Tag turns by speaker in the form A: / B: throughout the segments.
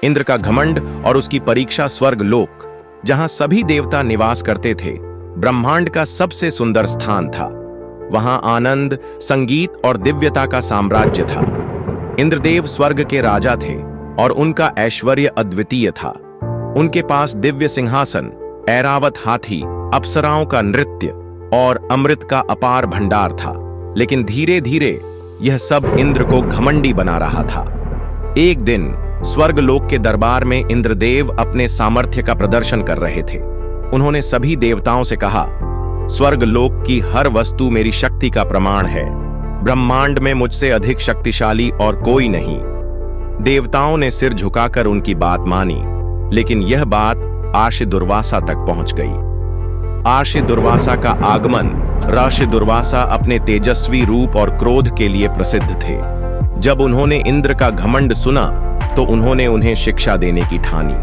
A: इंद्र का घमंड और उसकी परीक्षा स्वर्ग लोक, जहां सभी देवता निवास करते थे, ब्रह्मांड का सबसे सुंदर स्थान था। वहां आनंद, संगीत और दिव्यता का साम्राज्य था। इंद्रदेव स्वर्ग के राजा थे और उनका ऐश्वर्य अद्वितीय था। उनके पास दिव्य सिंहासन, ऐरावत हाथी, अप्सराओं का नृत्य और अमृत का अपार भंडार था। लेकिन धीरे धीरे यह सब इंद्र को घमंडी बना रहा था। एक दिन स्वर्गलोक के दरबार में इंद्रदेव अपने सामर्थ्य का प्रदर्शन कर रहे थे। उन्होंने सभी देवताओं से कहा, स्वर्गलोक की हर वस्तु मेरी शक्ति का प्रमाण है। ब्रह्मांड में मुझसे अधिक शक्तिशाली और कोई नहीं। देवताओं ने सिर झुकाकर उनकी बात मानी, लेकिन यह बात आर्षि दुर्वासा तक पहुंच गई। आर्षि दुर्वासा का आगमन। ऋषि दुर्वासा अपने तेजस्वी रूप और क्रोध के लिए प्रसिद्ध थे। जब उन्होंने इंद्र का घमंड सुना तो उन्होंने उन्हें शिक्षा देने की ठानी।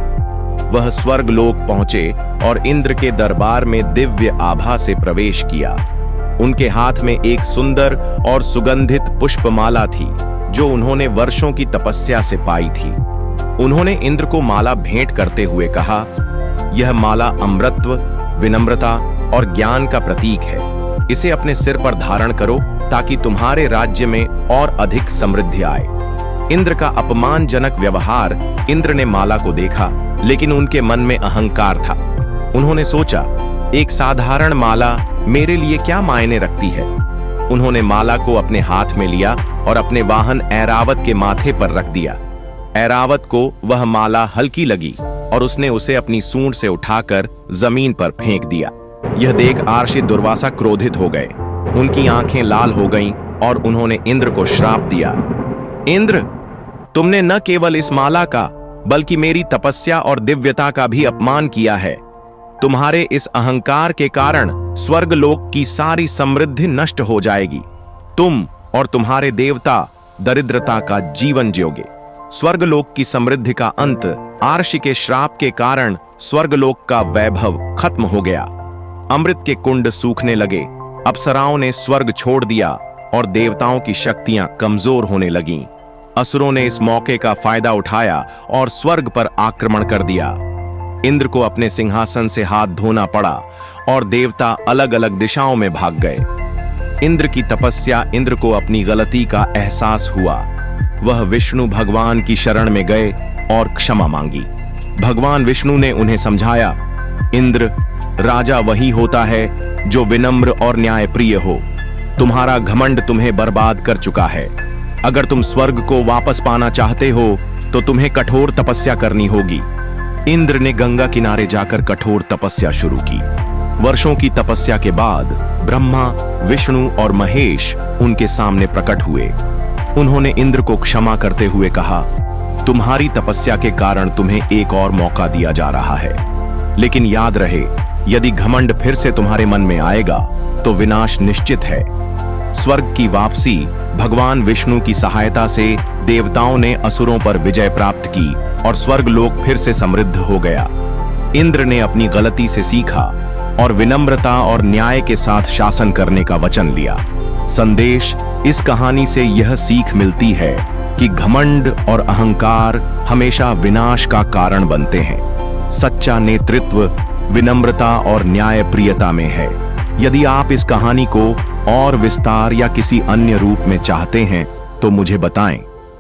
A: वह स्वर्गलोक पहुंचे और इंद्र के दरबार में दिव्य आभा से प्रवेश किया। उनके हाथ में एक सुंदर और सुगंधित पुष्पमाला थी, जो उन्होंने वर्षों की तपस्या से पाई थी। उन्होंने इंद्र को माला भेंट करते हुए कहा, यह माला अमृतत्व, विनम्रता और ज्ञान का प्रतीक है। इसे अपने सिर पर धारण करो ताकि तुम्हारे राज्य में और अधिक समृद्धि आए। इंद्र का अपमानजनक व्यवहार। इंद्र ने माला को देखा, लेकिन उनके मन में अहंकार था। उन्होंने सोचा, एक साधारण माला मेरे लिए क्या मायने रखती है। उन्होंने माला को अपने हाथ में लिया और अपने वाहन ऐरावत के माथे पर रख दिया। ऐरावत को वह माला हल्की लगी और उसने उसे अपनी सूंड से उठाकर जमीन पर फेंक दिया। यह देख आर्षि दुर्वासा क्रोधित हो गए। उनकी आंखें लाल हो गईं और उन्होंने इंद्र को श्राप दिया, इंद्र, तुमने न केवल इस माला का बल्कि मेरी तपस्या और दिव्यता का भी अपमान किया है। तुम्हारे इस अहंकार के कारण स्वर्गलोक की सारी समृद्धि नष्ट हो जाएगी। तुम और तुम्हारे देवता दरिद्रता का जीवन जियोगे। स्वर्गलोक की समृद्धि का अंत। आर्षि के श्राप के कारण स्वर्गलोक का वैभव खत्म हो गया। अमृत के कुंड सूखने लगे। अप्सराओं ने स्वर्ग छोड़ दिया और देवताओं की शक्तियां कमजोर होने लगीं। असुरों ने इस मौके का फायदा उठाया और स्वर्ग पर आक्रमण कर दिया। इंद्र को अपने सिंहासन से हाथ धोना पड़ा और देवता अलग अलग दिशाओं में भाग गए। इंद्र की तपस्या। इंद्र को अपनी गलती का एहसास हुआ। वह विष्णु भगवान की शरण में गए और क्षमा मांगी। भगवान विष्णु ने उन्हें समझाया, इंद्र, राजा वही होता है जो विनम्र और न्यायप्रिय हो। तुम्हारा घमंड तुम्हें बर्बाद कर चुका है। अगर तुम स्वर्ग को वापस पाना चाहते हो तो तुम्हें कठोर तपस्या करनी होगी। इंद्र ने गंगा किनारे जाकर कठोर तपस्या शुरू की। वर्षों की तपस्या के बाद ब्रह्मा, विष्णु और महेश उनके सामने प्रकट हुए। उन्होंने इंद्र को क्षमा करते हुए कहा, तुम्हारी तपस्या के कारण तुम्हें एक और मौका दिया जा रहा है, लेकिन याद रहे, यदि घमंड फिर से तुम्हारे मन में आएगा तो विनाश निश्चित है। स्वर्ग की वापसी। भगवान विष्णु की सहायता से देवताओं ने असुरों पर विजय प्राप्त की और स्वर्गलोक फिर से समृद्ध हो गया। इंद्र ने अपनी गलती से सीखा और विनम्रता और न्याय के साथ शासन करने का वचन लिया। संदेश। इस कहानी से यह सीख मिलती है कि घमंड और अहंकार हमेशा विनाश का कारण बनते हैं। सच्चा नेतृत्व विनम्रता और न्यायप्रियता में है। यदि आप इस कहानी को और विस्तार या किसी अन्य रूप में चाहते हैं तो मुझे बताएं।